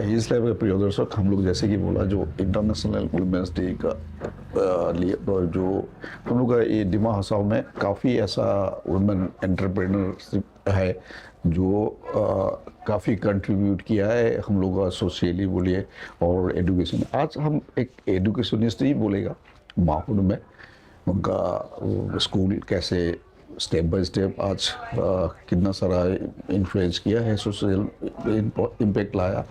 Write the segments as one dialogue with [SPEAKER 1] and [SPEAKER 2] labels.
[SPEAKER 1] इसलिए प्रिय दर्शक, हम लोग जैसे कि बोला जो इंटरनेशनल वुमेंस डे का लिए जो हम लोग का ये दिमा हसाओ में काफ़ी ऐसा वुमेन एंटरप्रेन्योरशिप है जो काफ़ी कंट्रीब्यूट किया है हम लोग का सोशली बोलिए और एजुकेशन। आज हम एक एजुकेशनिस्ट ही बोलेगा माहौल में उनका वो स्कूल कैसे स्टेप बाय स्टेप आज कितना सारा इन्फ्लुएंस किया है, सोशल इम्पैक्ट लाया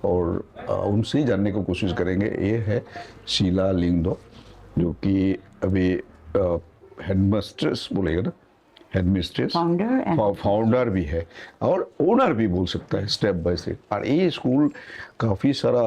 [SPEAKER 1] और उनसे ही जानने की कोशिश करेंगे। ये है शीला लिंगदो जो कि अभी हेडमिस्ट्रेस बोलेगा ना, हेडमिस्ट्रेस फाउंडर भी है और ओनर भी बोल सकता है स्टेप बाय स्टेप। और ये स्कूल काफ़ी सारा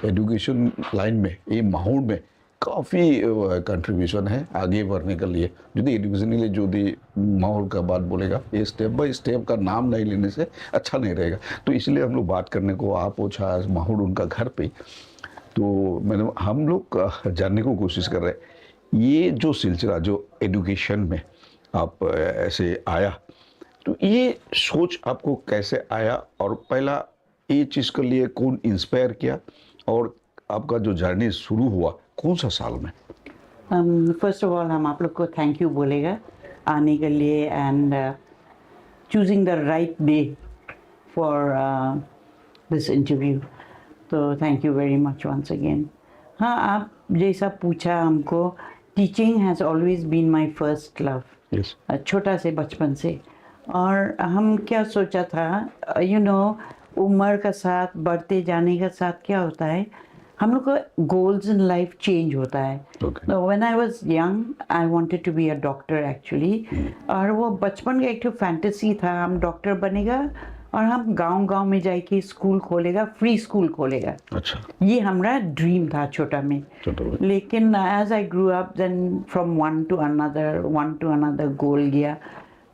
[SPEAKER 1] एजुकेशन लाइन में ये माहौल में काफ़ी कंट्रीब्यूशन है आगे बढ़ने के लिए। यदि एजुकेशन के लिए जो भी माहौल का बात बोलेगा, ये स्टेप बाय स्टेप का नाम नहीं लेने से अच्छा नहीं रहेगा। तो इसलिए हम लोग बात करने को आप पूछा माहौल उनका घर पे, तो मैंने हम लोग जानने को कोशिश कर रहे हैं ये जो सिलसिला जो एजुकेशन में आप ऐसे आया, तो ये सोच आपको कैसे आया और पहला ये चीज़ के लिए कौन इंस्पायर किया और आपका जो जर्नी शुरू हुआ कौन सा साल में?
[SPEAKER 2] फर्स्ट ऑफ ऑल हम आप लोग को थैंक यू बोलेगा आने के लिए and choosing the right day for this interview, तो thank you very much once again. हाँ, आप जैसा पूछा हमको, teaching has always been my first love, छोटा से बचपन से। और हम क्या सोचा था, यू नो, उम्र का साथ बढ़ते जाने का साथ क्या होता है, हम लोग का गोल्स इन लाइफ चेंज होता है। When I was young I wanted to be a doctor actually, और वो बचपन का एक तो फैंटेसी था हम डॉक्टर बनेगा और हम गांव-गांव में जाके स्कूल खोलेगा, फ्री स्कूल खोलेगा।
[SPEAKER 1] अच्छा,
[SPEAKER 2] ये हमारा ड्रीम था छोटा में। लेकिन as I grew up then from one to another goal गया।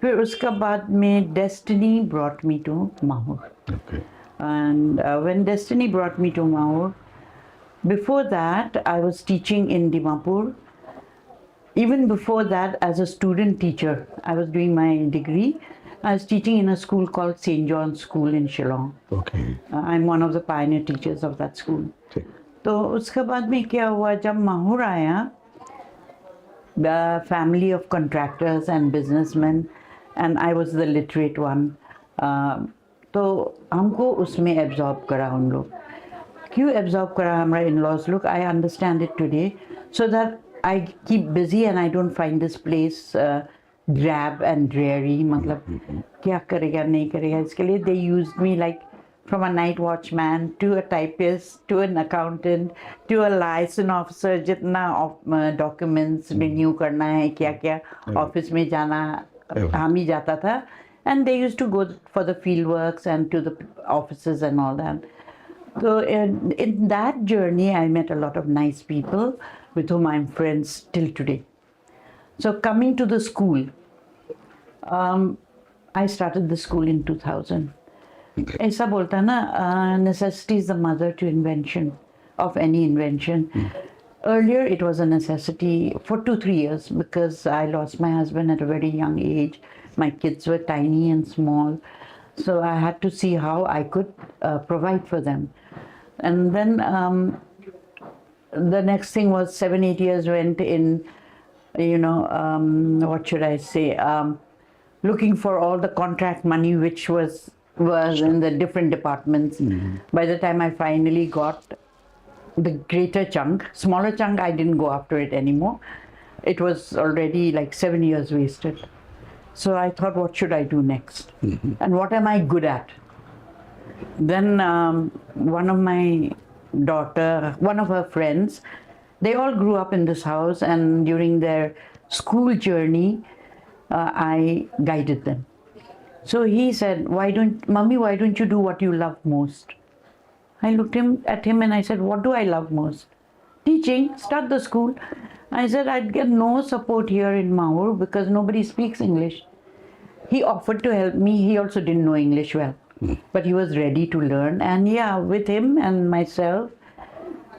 [SPEAKER 2] फिर उसका बाद में destiny brought me to Mahaur, and when destiny brought me to Mahaur, before that I was teaching in Dimapur. Even before that, as a student teacher, I was doing my degree. I was teaching in a school called St. John's School in Shillong.
[SPEAKER 1] Okay.
[SPEAKER 2] I'm one of the pioneer teachers of that school.
[SPEAKER 1] Okay.
[SPEAKER 2] तो उसके बाद में क्या हुआ, जब माहौर आया, the family of contractors and businessmen, and I was the literate one. तो हमको उसमें एब्जॉर्ब करा उन लोग। क्यों एब्जॉर्ब करा हमारा इन-लॉज लोग, I understand it today, so that I keep busy and I don't find this place drab and dreary. मतलब क्या करेगा नहीं करेगा, इसके लिए they used me like from a night watchman to a typist to an accountant to a licence officer. जितना documents renew करना है, क्या क्या ऑफिस में जाना, हम ही जाता था। And they used to go for the field works and to the offices and all that. So in that journey, I met a lot of nice people with whom I'm friends till today. So coming to the school, I started the school in 2000. ऐसा बोलता है ना, necessity is the mother to invention, of any invention. Earlier it was a necessity for 2-3 years because I lost my husband at a very young age. My kids were tiny and small. So I had to see how I could provide for them. And then the next thing was 7-8 years went in, you know, what should I say, looking for all the contract money which was in the different departments. By the time I finally got the greater chunk, smaller chunk, I didn't go after it anymore. It was already like 7 years wasted. So I thought, what should I do next? And what am I good at? Then one of my daughter, one of her friends, they all grew up in this house, and during their school journey, I guided them. So he said, Mummy, why don't you do what you love most? I looked at him and I said, what do I love most? Teaching, start the school. I said, I'd get no support here in Mahur because nobody speaks English. He offered to help me. He also didn't know English well, but he was ready to learn. And yeah, with him and myself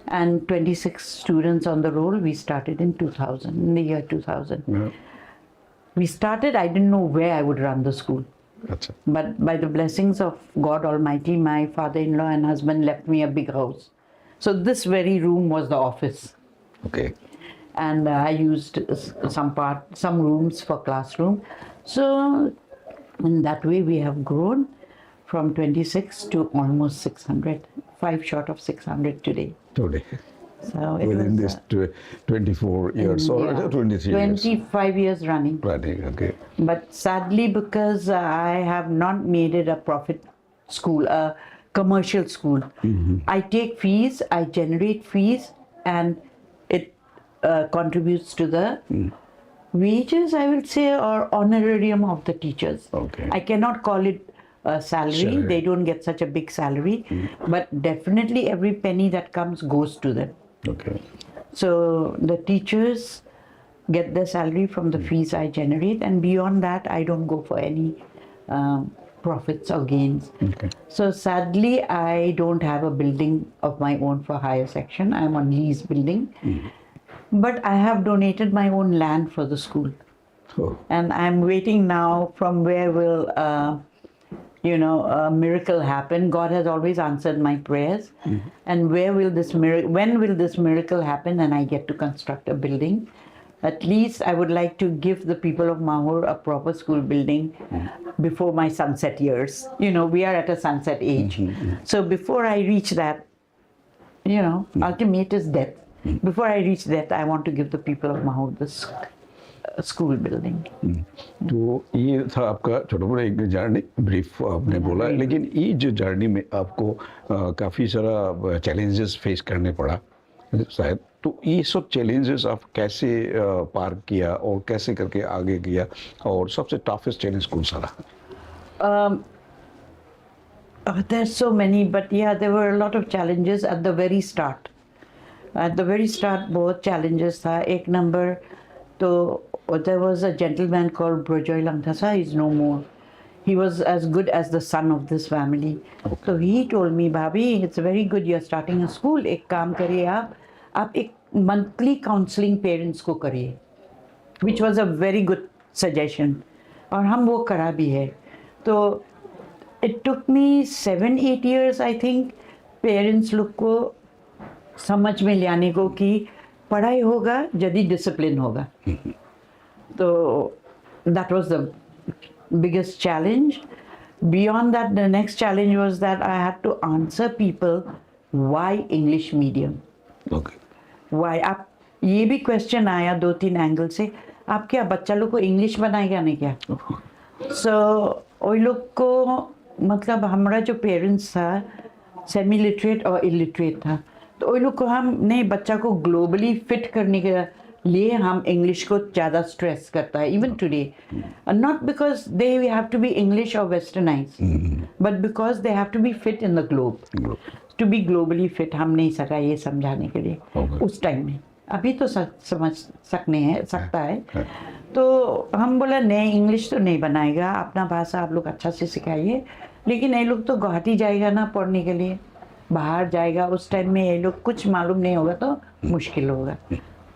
[SPEAKER 2] and 26 students on the roll, we started in 2000, in the year 2000. We started, I didn't know where I would run the school.
[SPEAKER 1] अच्छा.
[SPEAKER 2] But by the blessings of God Almighty, my father-in-law and husband left me a big house. So this very room was the office.
[SPEAKER 1] Okay.
[SPEAKER 2] And I used some rooms for classroom. So in that way we have grown from 26 to almost 600, 5 short of 600 today.
[SPEAKER 1] Today.
[SPEAKER 2] So it
[SPEAKER 1] Within
[SPEAKER 2] was,
[SPEAKER 1] this 24 years or
[SPEAKER 2] yeah,
[SPEAKER 1] 23 years.
[SPEAKER 2] 25 years running.
[SPEAKER 1] Running, okay.
[SPEAKER 2] But sadly, because I have not made it a profit school, a commercial school, I take fees, I generate fees, and it contributes to the wages, I will say, or honorarium of the teachers.
[SPEAKER 1] Okay.
[SPEAKER 2] I cannot call it a salary.
[SPEAKER 1] Salary.
[SPEAKER 2] They don't get such a big salary, but definitely every penny that comes goes to them.
[SPEAKER 1] Okay.
[SPEAKER 2] So the teachers get their salary from the fees I generate, and beyond that, I don't go for any profits or gains.
[SPEAKER 1] Okay.
[SPEAKER 2] So sadly, I don't have a building of my own for higher section. I'm on lease building, but I have donated my own land for the school,
[SPEAKER 1] So,
[SPEAKER 2] and I'm waiting now from where will a miracle happen. God has always answered my prayers, and when will this miracle happen and I get to construct a building? At least I would like to give the people of Mahur a proper school building before my sunset years. We are at a sunset age. So before I reach that, ultimate is death. Before I reach that, I want to give the people of Mahur this school building.
[SPEAKER 1] तो ये था आपका छोटा मोटा एक journey brief आपने बोला, लेकिन ये जो जर्नी में आपको काफ़ी सारा चैलेंजेस फेस करने पड़ा शायद, तो ये सब चैलेंजेस आप कैसे पार किया और कैसे करके आगे किया, और सबसे टफेस्ट चैलेंज कौन सा रहा?
[SPEAKER 2] There's so many, but yeah, there were a lot of challenges at the very start. At the very start, बहुत challenges था. एक number, तो there was a gentleman called Brojoy Langthasa. He's no more. He was as good as the son of this family.
[SPEAKER 1] Okay.
[SPEAKER 2] So he told me, Bhabhi, it's very good you're starting a school. एक काम करिए आप एक monthly counseling parents को करिए, which was a very good suggestion. और हम वो करा भी है. तो it took me 7-8 years, I think, parents लोग को समझ में ले आने को कि पढ़ाई होगा यदि डिसिप्लिन होगा. तो that was the biggest challenge. Beyond that, the next challenge was that I had to answer people why English medium.
[SPEAKER 1] Okay.
[SPEAKER 2] Why? आप ये भी क्वेश्चन आया 2-3 एंगल से, आप क्या बच्चा लोग को इंग्लिश बनाएगा नहीं क्या? सो वो लोग को मतलब हमारा जो पेरेंट्स था सेमी लिटरेट और इलिटरेट था, तो वो लोग को हम नहीं, बच्चा को ग्लोबली फिट करने के लिए हम इंग्लिश को ज़्यादा स्ट्रेस करता है even today, not because they have to be English और westernise, but because they have to be fit in the globe. To be globally fit हम नहीं सका ये समझाने के लिए उस टाइम में. अभी तो समझ सकता है. तो हम बोला नहीं, इंग्लिश तो नहीं बनाएगा, अपना भाषा आप लोग अच्छा से सिखाइए. लेकिन ये लोग तो गुवाहाटी जाएगा ना पढ़ने के लिए, बाहर जाएगा, उस टाइम में ये लोग कुछ मालूम नहीं होगा तो मुश्किल होगा.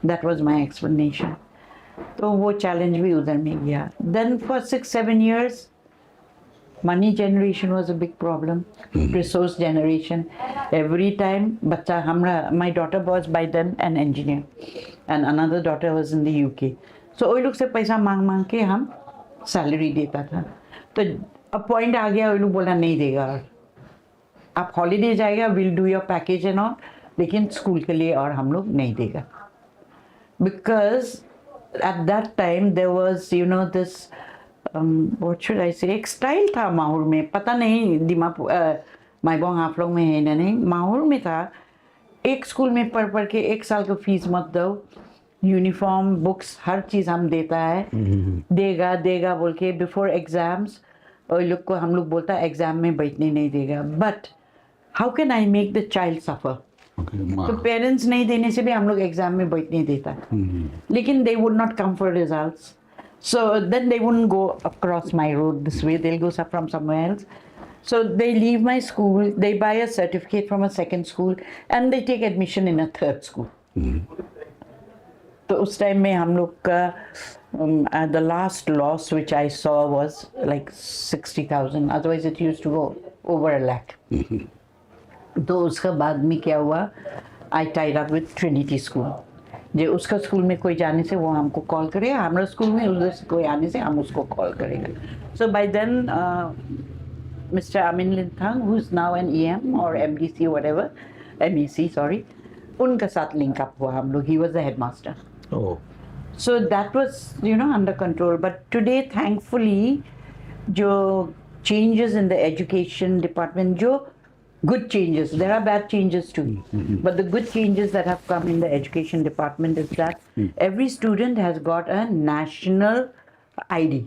[SPEAKER 2] That was my explanation. तो वो चैलेंज भी उधर में गया. Then for 6-7 years money generation was a big problem. Resource generation. Every time बच्चा हमारा, my daughter was by then an engineer and another daughter was in the UK. So वो लोग से पैसा मांग के हम सैलरी देता था. तो अब पॉइंट आ गया, वो लोग बोला नहीं देगा, आप हॉलीडे जाएगा, will do your package and all, लेकिन स्कूल के लिए और हम लोग नहीं देगा. Because at that time there was this what should I say, एक स्टाइल था माहौर में, पता नहीं दिमापुर माईबोंग आप लोग में है ना, नहीं माहौर में था. एक स्कूल में पढ़ के 1 साल का फीस मत दो, यूनिफॉर्म बुक्स हर चीज़ हम देता है, देगा बोल के बिफोर एग्जाम्स. और लोग को हम लोग बोलता है एग्जाम में बैठने नहीं देगा. But how can I make the child suffer? तो पेरेंट्स नहीं देने से भी हम लोग एग्जाम में बैठने देता है. लेकिन they would not come for results. So then they wouldn't go across my road this way, they'll go from somewhere else. So they leave my school, they buy a certificate from a second school and they take admission in a third school. तो उस time में हम लोग का the last loss which I saw was like 60,000. Otherwise it used to go over a lakh. तो उसका बाद में क्या हुआ, I tied up with Trinity School. जो उसका स्कूल में कोई जाने से वो हमको कॉल करेगा, हमारा स्कूल में उधर से कोई आने से हम उसको कॉल करेगा. So by then Mr. Amin Linthang, who is now an EM or MDC or whatever, MEC, sorry, उनका साथ लिंक अप हुआ हम लोग. He was the headmaster.
[SPEAKER 1] Oh.
[SPEAKER 2] So that was, under control. But today, thankfully, jo changes in the education department, good changes. There are bad changes too. But the good changes that have come in the education department is that every student has got a national ID.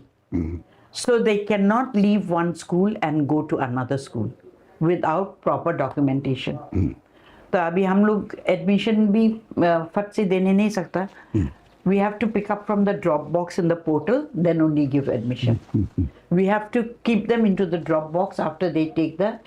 [SPEAKER 2] So they cannot leave one school and go to another school without proper documentation. तो अभी हम लोग admission भी फट से देने नहीं सकता. We have to pick up from the drop box in the portal, then only give admission. We have to keep them into the drop box after they take the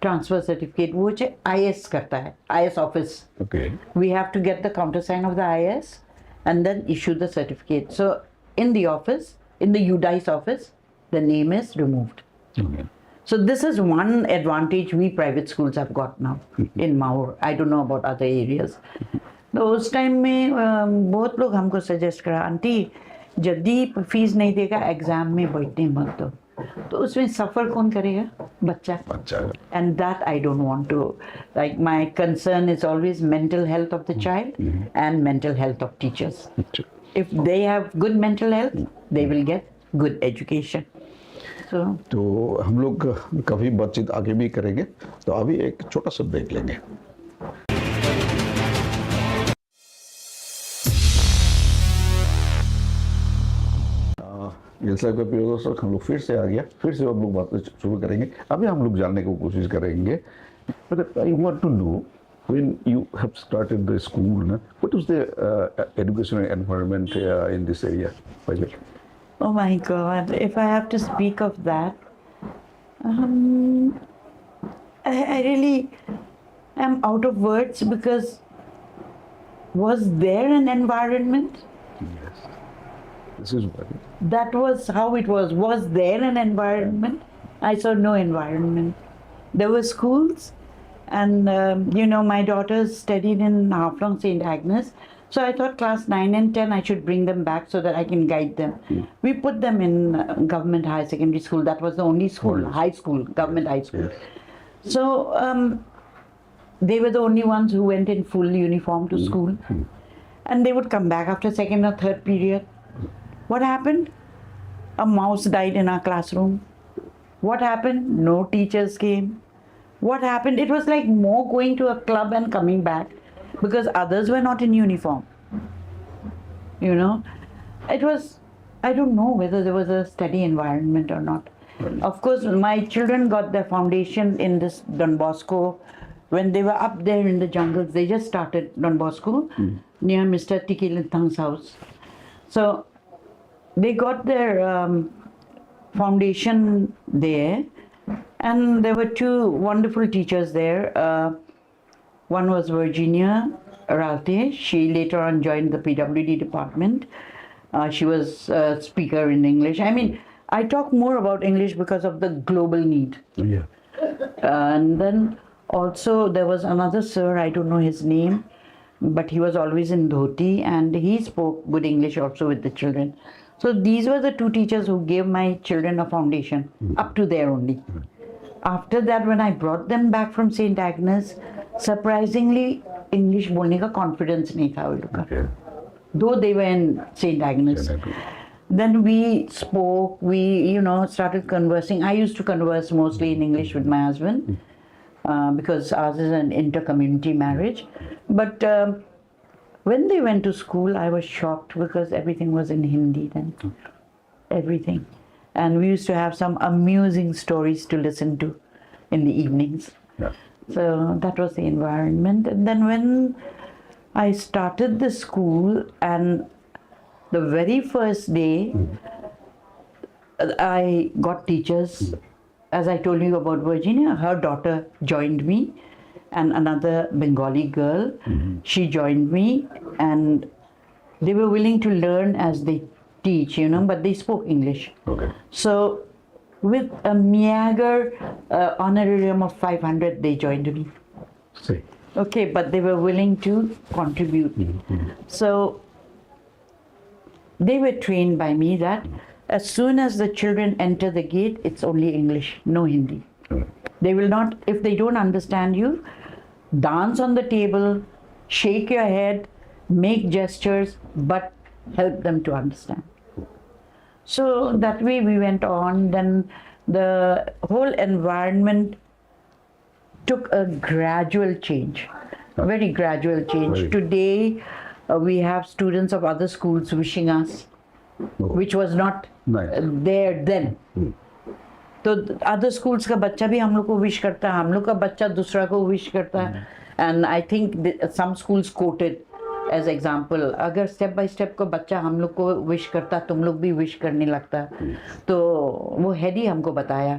[SPEAKER 2] transfer certificate, वो IS करता है, IS office.
[SPEAKER 1] Okay.
[SPEAKER 2] We have to get the countersign of the IS and then issue the certificate. So in the office, in the UDICE office, the name is removed.
[SPEAKER 1] Okay.
[SPEAKER 2] So this is one advantage we private schools have got now in Maur. I don't know about other areas. तो उस time में बहुत लोग हमको suggest करा, aunty जल्दी fees नहीं देगा एग्जाम में बैठने मत दो. तो उसमें सफ़र कौन करेगा? बच्चा. And that I don't want to. Like my concern is always mental health of the child and mental health of teachers. If they have good mental health, they will get good education.
[SPEAKER 1] तो हम लोग काफ़ी बातचीत आगे भी करेंगे. तो अभी एक छोटा सा ब्रेक लेंगे. जैसा कि प्रिय दोस्तों, हम लोग फिर से आ गया, फिर से हम लोग बातें शुरू करेंगे. अभी हम लोग जानने की कोशिश करेंगे. But I want to know, when you have started the school, what was the educational environment in this area?
[SPEAKER 2] Oh my God, if I have to speak of that, I really am out of words, because was there an environment?
[SPEAKER 1] Yes. This is what.
[SPEAKER 2] That was how it was. Was there an environment? I saw no environment. There were schools, and my daughters studied in Haflong St. Agnes. So I thought class 9 and 10 I should bring them back so that I can guide them. We put them in government higher secondary school. That was the only school, high school, government high school. Yes. So they were the only ones who went in full uniform to school. And they would come back after second or third period. What happened? A mouse died in our classroom. What happened? No teachers came. What happened? It was like more going to a club and coming back, because others were not in uniform. It was, I don't know whether there was a study environment or not. Of course, my children got their foundation in this Don Bosco. When they were up there in the jungles, they just started Don Bosco near Mr. Tiki Linthang's house. So they got their foundation there, and there were two wonderful teachers there. One was Virginia Ralte. She later on joined the PWD department. She was a speaker in English. I mean, I talk more about English because of the global need.
[SPEAKER 1] Yeah.
[SPEAKER 2] And then also there was another sir, I don't know his name, but he was always in dhoti, and he spoke good English also with the children. So these were the two teachers who gave my children a foundation, up to there only. After that, when I brought them back from St. Agnes, surprisingly, English बोलने का confidence नहीं था उनका. Though they were in St. Agnes. Then we spoke, we started conversing. I used to converse mostly in English with my husband, because ours is an inter-community marriage. But when they went to school, I was shocked, because everything was in Hindi then. Everything. And we used to have some amusing stories to listen to in the evenings.
[SPEAKER 1] Yeah.
[SPEAKER 2] So that was the environment. And then when I started the school, and the very first day, I got teachers. As I told you about Virginia, her daughter joined me, and another Bengali girl, she joined me, and They were willing to learn as they teach, but they spoke English.
[SPEAKER 1] Okay.
[SPEAKER 2] So with a meager honorarium of 500, they joined me.
[SPEAKER 1] See.
[SPEAKER 2] Okay, but they were willing to contribute. So they were trained by me that as soon as the children enter the gate, it's only English, no Hindi. They will not, if they don't understand you, dance on the table, shake your head, make gestures, but help them to understand. So that way we went on. Then the whole environment took a gradual change, very gradual change.
[SPEAKER 1] Very.
[SPEAKER 2] Today, we have students of other schools wishing us, which was not
[SPEAKER 1] Nice.
[SPEAKER 2] there then. तो other schools का बच्चा भी हम लोग को wish करता है, हम लोग का बच्चा दूसरा को विश करता है. And I think some schools quoted as example, अगर स्टेप बाय स्टेप को बच्चा हम लोग को विश करता तुम लोग भी विश करने लगता. तो वो हेड ही हमको बताया.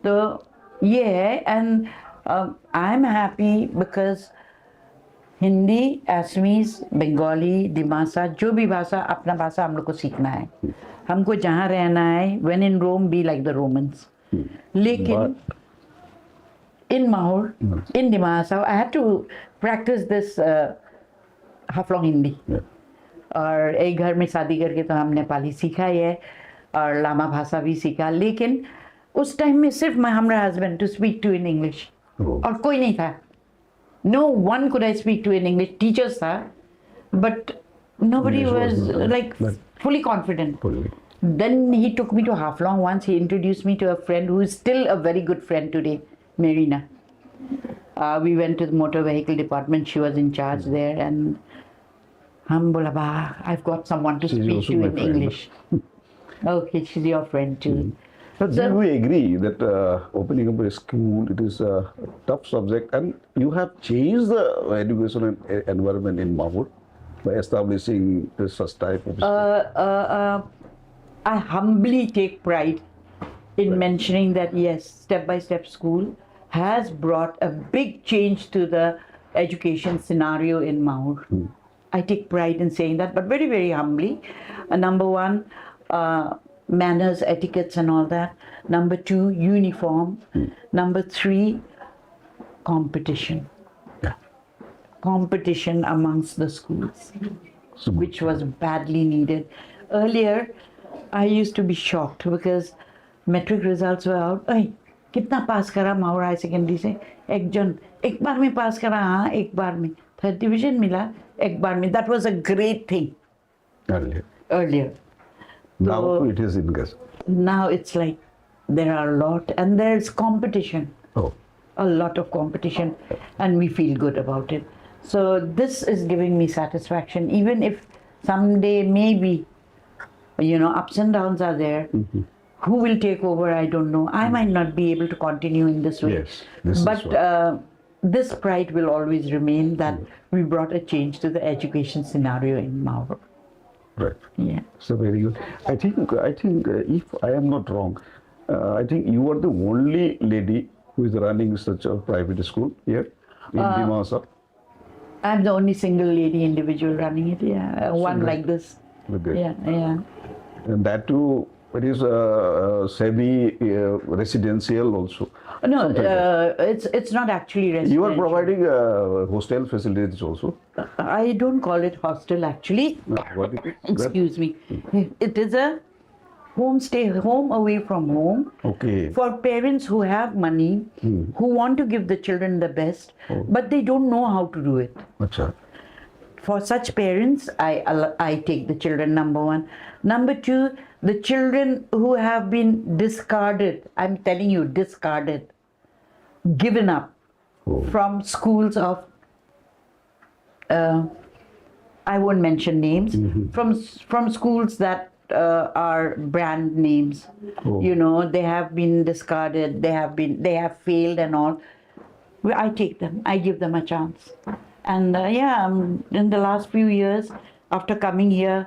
[SPEAKER 2] तो ये है. And I am happy because Hindi, Assamese, Bengali, Dimasa, जो भी भाषा, अपना भाषा हम लोग को सीखना है. हमको जहाँ रहना है, when in Rome be like the Romans. लेकिन in Mahur, in Dimasa, I had to practice this Haflong Hindi. और एक घर में शादी करके तो हम नेपाली सीखा ही है और लामा भाषा भी सीखा. लेकिन उस टाइम में सिर्फ मैं हमारा husband to speak to in English, और कोई नहीं था. No one could I speak to in English. Teachers था, but nobody
[SPEAKER 1] English
[SPEAKER 2] was
[SPEAKER 1] was
[SPEAKER 2] like fully confident.
[SPEAKER 1] Fully.
[SPEAKER 2] Then he took me to Haflong once. He introduced me to a friend who is still a very good friend today, Marina. We went to the motor vehicle department. She was in charge there, and hum bola ba, I've got someone to
[SPEAKER 1] She's
[SPEAKER 2] speak
[SPEAKER 1] also
[SPEAKER 2] to
[SPEAKER 1] my
[SPEAKER 2] in
[SPEAKER 1] friend.
[SPEAKER 2] English. Okay, she's your friend too.
[SPEAKER 1] But do we agree that opening up a school, it is a tough subject, and you have changed the educational environment in Mahur by establishing this such type of school?
[SPEAKER 2] I humbly take pride in mentioning that yes, Step by Step School has brought a big change to the education scenario in Mahur. I take pride in saying that, but very, very humbly. Number one, manners, etiquettes and all that. Number two, uniform. Number three, competition. Competition amongst the schools, which was badly needed. Earlier, I used to be shocked because metric results were out. Hey, कितना पास करा Mahaur high secondary से? एक बार में पास करा. हाँ, एक बार में 3rd division मिला, एक बार में. That was a great thing earlier.
[SPEAKER 1] Now
[SPEAKER 2] So,
[SPEAKER 1] it is in gas.
[SPEAKER 2] now it's like there are a lot, and there's competition.
[SPEAKER 1] Oh,
[SPEAKER 2] A lot of competition, and we feel good about it. So this is giving me satisfaction, even if someday maybe, ups and downs are there. Who will take over, I don't know. I might not be able to continue in this way.
[SPEAKER 1] Yes, this
[SPEAKER 2] but
[SPEAKER 1] is what.
[SPEAKER 2] this pride will always remain that we brought a change to the education scenario in Mahur.
[SPEAKER 1] right.
[SPEAKER 2] Yeah.
[SPEAKER 1] So very good. I think if I am not wrong, I think you are the only lady who is running such a private school here in Dimasa.
[SPEAKER 2] I'm the only single lady individual running it. Yeah, one like this.
[SPEAKER 1] Okay.
[SPEAKER 2] Yeah.
[SPEAKER 1] And that too, it is semi-residential also.
[SPEAKER 2] No,
[SPEAKER 1] Something like
[SPEAKER 2] it's not actually residential.
[SPEAKER 1] You are providing hostel facilities also.
[SPEAKER 2] I don't call it hostel actually.
[SPEAKER 1] What it is?
[SPEAKER 2] Excuse me. It is a homestay, home away from home.
[SPEAKER 1] Okay.
[SPEAKER 2] For parents who have money, who want to give the children the best, but they don't know how to do it.
[SPEAKER 1] Acha.
[SPEAKER 2] For such parents, I take the children, number one. Number two, the children who have been discarded, I'm telling you, discarded, given up from schools of, I won't mention names, from schools that are brand names. They have been discarded, they have failed and all. I take them, I give them a chance. And in the last few years, after coming here,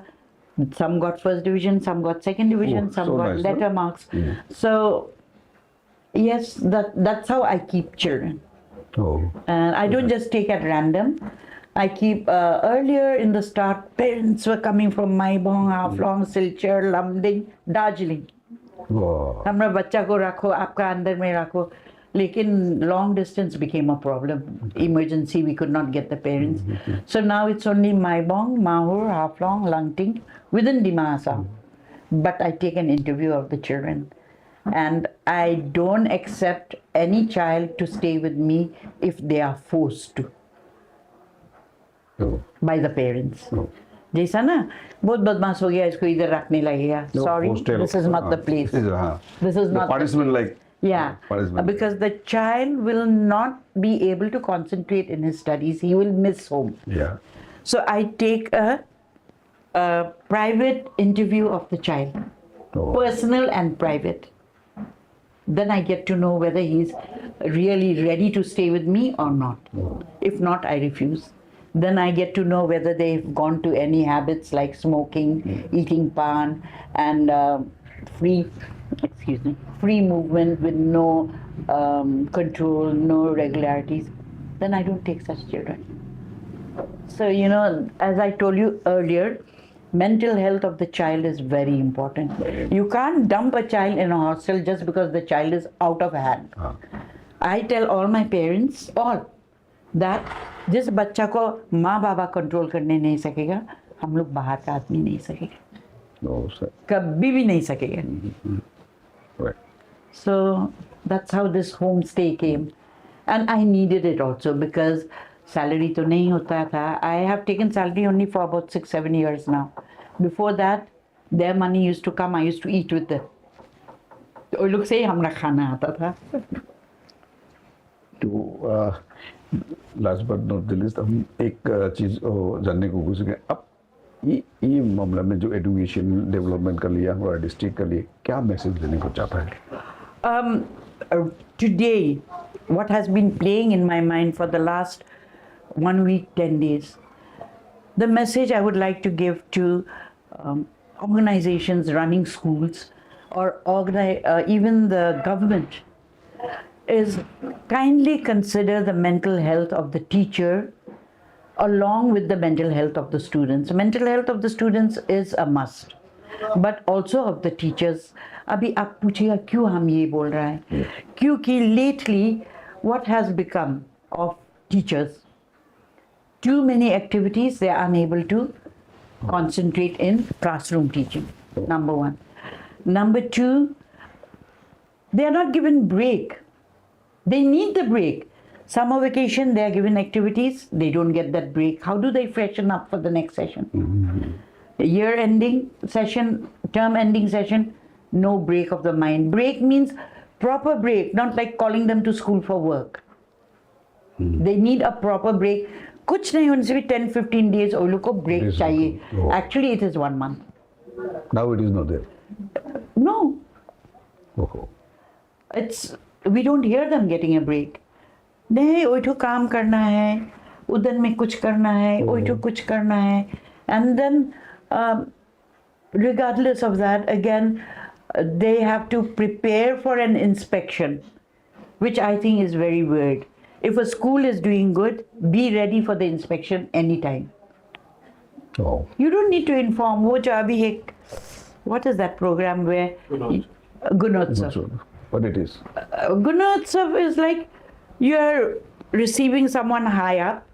[SPEAKER 2] some got 1st division, some got 2nd division, some
[SPEAKER 1] so
[SPEAKER 2] got
[SPEAKER 1] nice,
[SPEAKER 2] letter
[SPEAKER 1] no?
[SPEAKER 2] marks. So, yes, that's how I keep children.
[SPEAKER 1] Oh.
[SPEAKER 2] And I don't just take at random. I keep earlier in the start, parents were coming from Maibong, Haflong, Silchar, Lamding, Darjeeling.
[SPEAKER 1] Wow.
[SPEAKER 2] हमरा बच्चा को रखो आपका अंदर में रखो लेकिन long distance became a problem. Emergency, we could not get the parents. So now it's only Maibong, Mahur, Haflong, Langting within Dima Assam. But I take an interview of the children. And I don't accept any child to stay with me if they are forced to
[SPEAKER 1] No.
[SPEAKER 2] by the parents.
[SPEAKER 1] No.
[SPEAKER 2] जैसा ना बहुत बदमाश हो गया इसको इधर रखने लगेगा.
[SPEAKER 1] No,
[SPEAKER 2] Sorry,
[SPEAKER 1] hostel.
[SPEAKER 2] this is not the place. This is
[SPEAKER 1] The
[SPEAKER 2] not.
[SPEAKER 1] punishment like.
[SPEAKER 2] Yeah,
[SPEAKER 1] punishment.
[SPEAKER 2] because the child will not be able to concentrate in his studies. He will miss home.
[SPEAKER 1] Yeah.
[SPEAKER 2] So I take a private interview of the child,
[SPEAKER 1] Oh.
[SPEAKER 2] personal and private. Then I get to know whether he's really ready to stay with me or not. If not, I refuse. Then I get to know whether they've gone to any habits like smoking, eating pan, and free movement with no control, no regularities. Then I don't take such children. So, you know, as I told you earlier, mental health of the child is very important. You can't dump a child in a hostel just because the child is out of hand. I tell all my parents, all, that जिस बच्चा को माँ बाबा control करने नहीं सकेगा हम लोग बाहर का आदमी नहीं सकेगा.
[SPEAKER 1] No, sir.
[SPEAKER 2] कभी भी नहीं सकेगा.
[SPEAKER 1] Right.
[SPEAKER 2] So that's how this homestay came. And I needed it also because salary तो नहीं होता था. I have taken salary only for about 6-7 years now. Before that, their money used to come. I used to eat with them. वो लोग से ही हमारा खाना आता था.
[SPEAKER 1] तो last but not the list हम एक चीज़ जानने को कोशिश अब ये मामला में जो एजुकेशन डेवलपमेंट कर लिया हमारा डिस्ट्रिक्ट के लिए क्या मैसेज देने को चाहता है?
[SPEAKER 2] Today, what has been playing in my mind for the last 1 week, 10 days, the message I would like to give to organizations running schools or even the government is kindly consider the mental health of the teacher along with the mental health of the students. Mental health of the students is a must, but also of the teachers. अभी आप पूछिएगा क्यों हम ये बोल रहे हैं? क्योंकि lately what has become of teachers? Too many activities, they are unable to concentrate in classroom teaching. Number one. Number two, they are not given break. They need the break. Summer vacation, they are given activities, they don't get that break. How do they freshen up for the next session? Year ending session, term ending session, no break of the mind. Break means proper break, not like calling them to school for work. They need a proper break. कुछ नहीं होने से भी 10-15 days उन लोग को break चाहिए. Actually, it is 1 month.
[SPEAKER 1] Now it is not there.
[SPEAKER 2] No.
[SPEAKER 1] Oh.
[SPEAKER 2] We don't hear them getting a break. नहीं ओइठो काम करना है, उधर में कुछ करना है, ओइठो कुछ करना है, and then regardless of that, again they have to prepare for an inspection, which I think is very weird. If a school is doing good, be ready for the inspection anytime.
[SPEAKER 1] Oh.
[SPEAKER 2] You don't need to inform. वो जो अभी एक, what is that program where Gunotsav.
[SPEAKER 1] What it is?
[SPEAKER 2] Gunotsav is like you're receiving someone high up,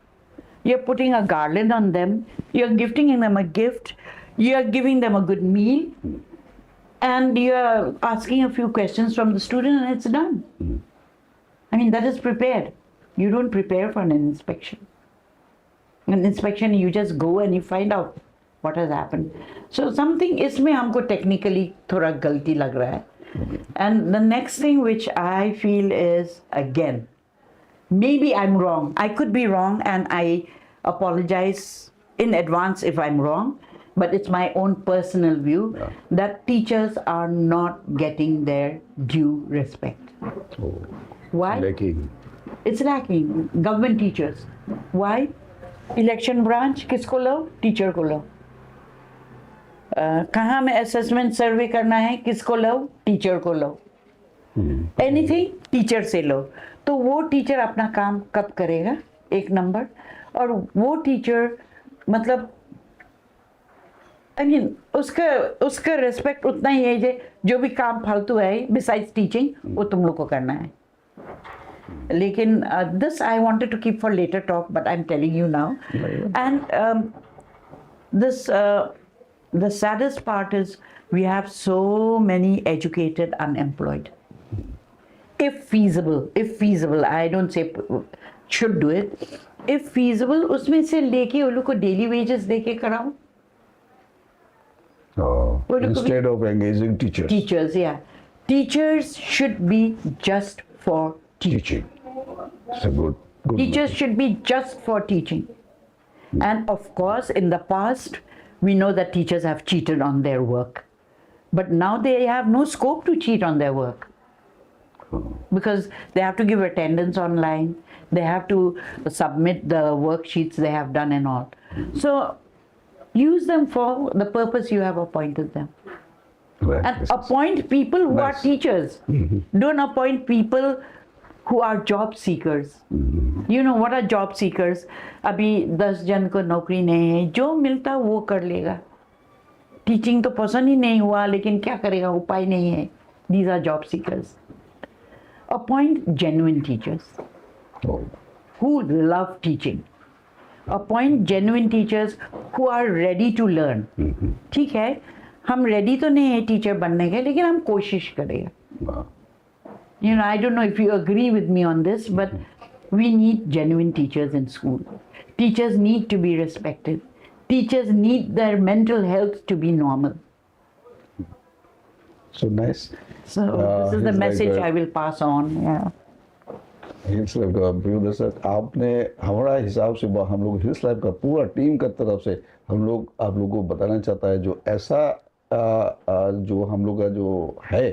[SPEAKER 2] you're putting a garland on them, you're gifting them a gift, you're giving them a good meal, and you're asking a few questions from the student and it's done. I mean, that is prepared. You don't prepare for an inspection. An inspection, you just go and you find out what has happened. So something इसमें हमको technically थोड़ा गलती लग रहा है. And the next thing which I feel is, again, maybe I'm wrong. I could be wrong and I apologize in advance if I'm wrong, but it's my own personal view that teachers are not getting their due respect.
[SPEAKER 1] Oh.
[SPEAKER 2] Why?
[SPEAKER 1] Lacking.
[SPEAKER 2] It's lacking. Government teachers. Why? Election branch किसको लो? Teacher को लो. कहाँ में assessment survey करना है? किसको लो? Teacher को लो. Anything teacher से लो. तो वो teacher अपना काम कब करेगा? एक नंबर. और वो टीचर मतलब आई मीन उसका रिस्पेक्ट उतना ही है जो भी काम फालतू है बिसाइड्स टीचिंग वो तुम लोग को करना है. लेकिन this I wanted to keep for later talk but I am telling you now. And this the saddest part is we have so many educated unemployed. If feasible, I don't say should do it. If feasible, उसमें से लेके उन लोग को daily wages देके कराओ.
[SPEAKER 1] Instead of engaging teachers.
[SPEAKER 2] Teachers, yeah. Teachers should be just for teaching.
[SPEAKER 1] It's a good
[SPEAKER 2] Teachers should be just for teaching. And of course, in the past, we know that teachers have cheated on their work. But now they have no scope to cheat on their work. Because they have to give attendance online, they have to submit the worksheets they have done and all. So use them for the purpose you have appointed them.
[SPEAKER 1] Right.
[SPEAKER 2] And appoint people who are teachers. Don't appoint people who are job seekers. You know what are job seekers? अभी 10 जन को नौकरी नहीं है, जो मिलता वो कर लेगा. टीचिंग तो पसंद ही नहीं हुआ, लेकिन क्या करेगा, उपाय नहीं है. These are job seekers. Appoint genuine teachers who love teaching. Appoint genuine teachers who are ready to learn. ठीक है, हम ready तो नहीं है टीचर बनने के, लेकिन हम कोशिश करेंगे. You know, I don't know if you agree with me on this, but we need genuine teachers in school. Teachers need to be respected. Teachers need their mental health to be normal.
[SPEAKER 1] So nice.
[SPEAKER 2] So this is the
[SPEAKER 1] he's
[SPEAKER 2] message
[SPEAKER 1] like
[SPEAKER 2] I will pass on. Yeah.
[SPEAKER 1] Hills life का प्रिय दर्शक, आपने हमारा हिसाब से हम लोग hills life का पूरा टीम का तरफ से हम लोग आप लोगों को बताना चाहता है जो ऐसा जो हम लोग का जो है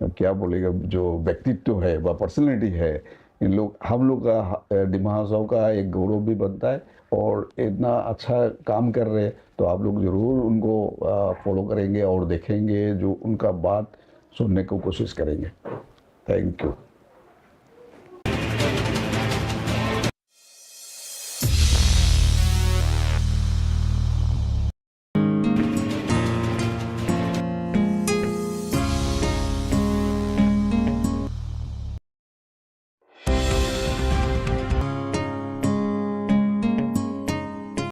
[SPEAKER 1] क्या बोलेगा जो व्यक्तित्व है व पर्सनैलिटी है, इन लोग हम लोग का डिमा हसाओ का एक गौरव भी बनता है. और इतना अच्छा काम कर रहे हैं तो आप लोग ज़रूर उनको फॉलो करेंगे और देखेंगे, जो उनका बात सुनने को कोशिश करेंगे. Thank you.